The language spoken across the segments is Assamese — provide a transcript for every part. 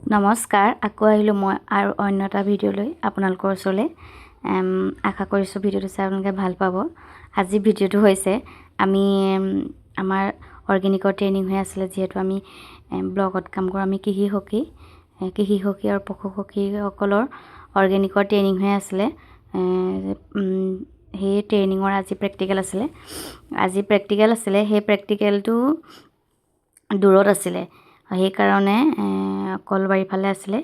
নমস্কাৰ, আকৌ আহিলোঁ মই আৰু অন্য এটা ভিডিঅ' লৈ আপোনালোকৰ ওচৰলৈ। আশা কৰিছোঁ ভিডিঅ'টো চাই আপোনালোকে ভাল পাব। আজি ভিডিঅ'টো হৈছে আমি আমাৰ অৰ্গেনিকৰ ট্ৰেইনিং হৈ আছিলে, যিহেতু আমি ব্লগত কাম কৰোঁ। আমি কৃষি সখী আৰু পশু সখীসকলৰ অৰ্গেনিকৰ ট্ৰেইনিং হৈ আছিলে। সেই ট্ৰেইনিঙৰ আজি প্ৰেক্টিকেল আছিলে। সেই প্ৰেক্টিকেলটো দূৰত আছিলে, সেইকাৰণে কলবাৰীৰ ফালে আছিলে।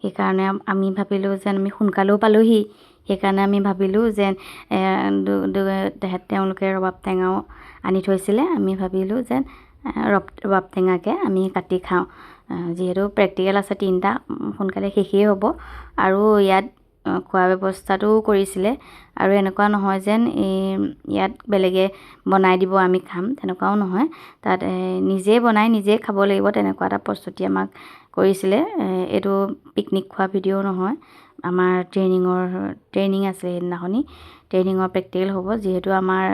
সেইকাৰণে আমি ভাবিলোঁ যেন আমি সোনকালেও পালোহি, সেইকাৰণে আমি ভাবিলোঁ যেন তেওঁলোকে ৰবাব টেঙাও আনি থৈছিলে। আমি ভাবিলোঁ যেন ৰবাব টেঙাকে আমি কাটি খাওঁ, যিহেতু প্ৰেক্টিকেল আছে 3টা, সোনকালে শেষেই হ'ব। আৰু ইয়াত খোৱা ব্যৱস্থাটোও কৰিছিলে, আৰু এনেকুৱা নহয় যেন ইয়াত বেলেগে বনাই দিব আমি খাম, তেনেকুৱাও নহয়। তাত নিজে বনাই নিজে খাব লাগিব, তেনেকুৱা এটা প্ৰস্তুতি আমাক কৰিছিলে। এইটো পিকনিক খোৱা ভিডিঅ' নহয়, আমাৰ ট্ৰেইনিং আছিলে সেইদিনাখনি। ট্ৰেইনিঙৰ প্ৰেক্টিকেল হ'ব, যিহেতু আমাৰ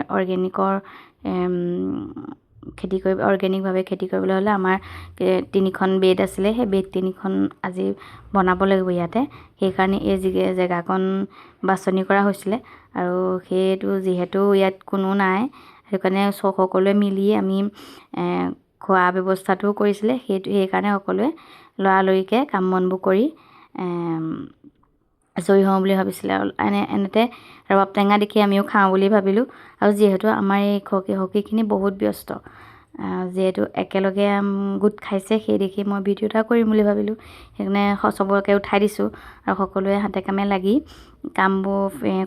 অৰ্গেনিকভাৱে খেতি কৰিবলৈ হ'লে আমাৰ 3খন বেড আছিলে। সেই বেড 3খন আজি বনাব লাগিব ইয়াতে। সেইকাৰণে এই জেগাকণ বাছনি কৰা হৈছিলে, আৰু সেইটো যিহেতু ইয়াত কোনো নাই, সেইটো কাৰণে সকলোৱে মিলি আমি খোৱা ব্যৱস্থাটোও কৰিছিলে। সেইকাৰণে সকলোৱে লৰালৰিকৈ কাম বনবোৰ কৰি আজৰি হওঁ বুলি ভাবিছিলে। আৰু এনেতে ৰবাব টেঙা দেখি আমিও খাওঁ বুলি ভাবিলোঁ। আৰু যিহেতু আমাৰ এই সখীখিনি বহুত ব্যস্ত, যিহেতু একেলগে গোট খাইছে, সেই দেখি মই ভিডিঅ' এটা কৰিম বুলি ভাবিলোঁ। সেইকাৰণে চবকে উঠাই দিছোঁ, আৰু সকলোৱে হাতে কামে লাগি কামবোৰ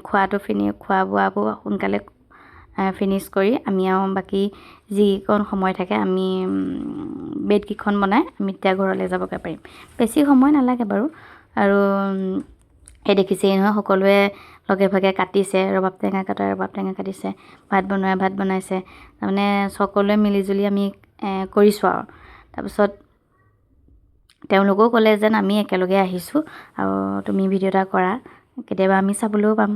খোৱা বোৱাবোৰ সোনকালে ফিনিছ কৰি আমি আৰু বাকী যিকণ সময় থাকে আমি বেডকেইখন বনাই আমি তেতিয়া ঘৰলৈ যাবগৈ পাৰিম। বেছি সময় নালাগে বাৰু। আৰু এই দেখিছেই নহয়, সকলোৱে লগে ভাগে কাটিছে, ৰবাব টেঙা কাটিছে, ভাত বনাইছে। তাৰমানে সকলোৱে মিলিজুলি আমি কৰিছোঁ। আৰু তাৰপিছত তেওঁলোকেও ক'লে যেন আমি একেলগে আহিছোঁ, আৰু তুমি ভিডিঅ' এটা কৰা, কেতিয়াবা আমি চাবলৈও পাম।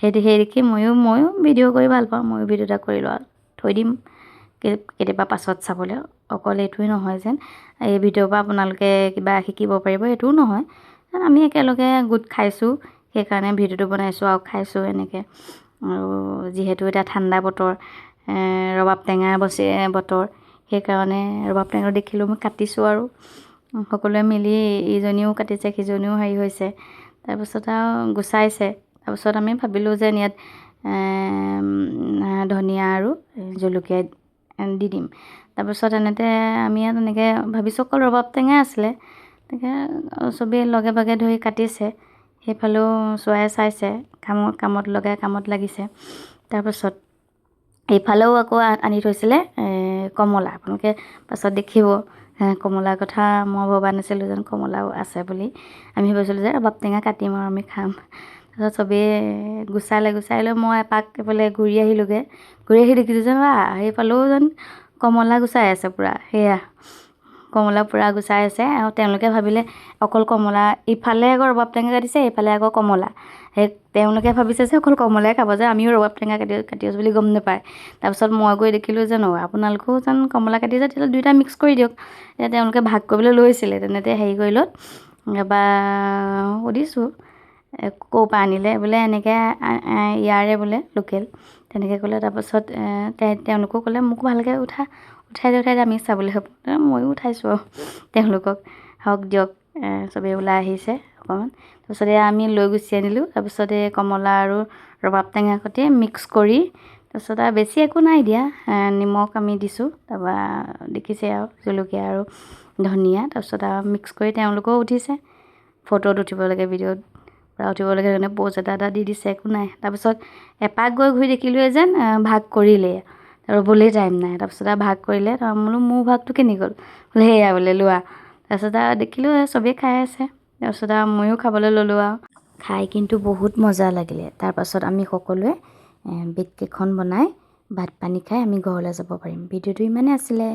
সেই দেখি ময়ো ভিডিঅ' কৰি ভাল পাওঁ, ময়ো ভিডিঅ' এটা কৰি লোৱা থৈ দিম কেতিয়াবা পাছত চাবলৈ। অকল এইটোৱেই নহয় যেন এই ভিডিঅ'ৰ পৰা আপোনালোকে কিবা শিকিব পাৰিব, এইটোও নহয়। আমি একেলগে গোট খাইছোঁ, সেইকাৰণে ভিডিঅ'টো বনাইছোঁ আৰু খাইছোঁ এনেকৈ। আৰু যিহেতু এতিয়া ঠাণ্ডা বতৰ, ৰবাব টেঙাৰ বতৰ, সেইকাৰণে ৰবাব টেঙা দেখিলোঁ মই কাটিছোঁ। আৰু সকলোৱে মিলি ইজনীও কাটিছে, সিজনীও হেৰি হৈছে। তাৰপিছত আৰু গুচাইছে। তাৰপিছত আমি ভাবিলোঁ যেন ইয়াত ধনিয়া আৰু জলকীয়া দি দিম। তাৰপিছত আমি ইয়াত এনেকৈ ভাবিছোঁ, অকল ৰবাব টেঙাই আছিলে। তেনেকৈ চবেই লগে ভাগে ধৰি কাটিছে, সেইফালেও চোৱাই চাইছে, কামত লাগিছে। তাৰপাছত এইফালেও আকৌ আনি থৈছিলে কমলা। আপোনালোকে পাছত দেখিব, কমলাৰ কথা মই ভবা নাছিলোঁ যেন কমলাও আছে বুলি। আমি ভাবিছিলোঁ যে ৰবাব টেঙা কাটিম আৰু আমি খাম। তাৰপিছত চবেই গুচাই লৈ মই এপাক এইফালে ঘূৰি আহি দেখিছোঁ যেন সেইফালেও যেন কমলা গুচাই আছে পূৰা। সেয়া কমলা পূৰা গুচাই আছে, আৰু তেওঁলোকে ভাবিলে অকল কমলা, ইফালে আকৌ ৰবাব টেঙা কাটিছে, এইফালে আকৌ কমলা। তেওঁলোকে ভাবিছে যে অকল কমলাই খাব, যে আমিও ৰবাব টেঙা কাটি আছোঁ বুলি গম নাপায়। তাৰপিছত মই গৈ দেখিলোঁ যে আপোনালোকেও যেন কমলা কাটিছে, তেতিয়াহ'লে দুয়োটা মিক্স কৰি দিয়ক। তেওঁলোকে ভাগ কৰিবলৈ লৈছিলে, তেনেতে হেৰি কৰি লত এবাৰ সুধিছোঁ ক'ৰ পৰা আনিলে, বোলে এনেকৈ ইয়াৰে বোলে লোকেল, তেনেকৈ ক'লে। তাৰপাছত তেওঁলোকেও ক'লে মোক ভালকৈ উঠাই দে আমি চাবলৈ হ'ব। ময়ো উঠাইছোঁ আৰু তেওঁলোকক, হওক দিয়ক, চবেই ওলাই আহিছে অকণমান। তাৰপিছতে আমি লৈ গুচি আনিলোঁ। তাৰপিছত এই কমলা আৰু ৰবাব টেঙা সৈতে মিক্স কৰি, তাৰপিছত আৰু বেছি একো নাই দিয়া, নিমখ আমি দিছোঁ, তাৰপৰা দেখিছে আৰু জলকীয়া আৰু ধনিয়া। তাৰপিছত আৰু মিক্স কৰি তেওঁলোকেও উঠিছে, ফটোত উঠিব লাগে, ভিডিঅ'ত পূৰা উঠিব লাগে, কাৰণে প'জ এটা দি দিছে, একো নাই। তাৰপিছত এপাক গৈ ঘূৰি দেখিলোঁৱে যেন ভাগ কৰিলেই, ৰ'বলৈ টাইম নাই। তাৰপিছত আৰু ভাগ কৰিলে, বোলো মোৰ ভাগটো কেনি গ'ল, বোলে সেয়া বোলে লোৱা। তাৰপিছত আৰু দেখিলোঁ চবেই খাই আছে। তাৰপিছত আৰু ময়ো খাবলৈ ল'লোঁ, আৰু খাই কিন্তু বহুত মজা লাগিলে। তাৰপাছত আমি সকলোৱে বেডকেইখন বনাই ভাত পানী খাই আমি ঘৰলৈ যাব পাৰিম। ভিডিঅ'টো ইমানেই আছিলে।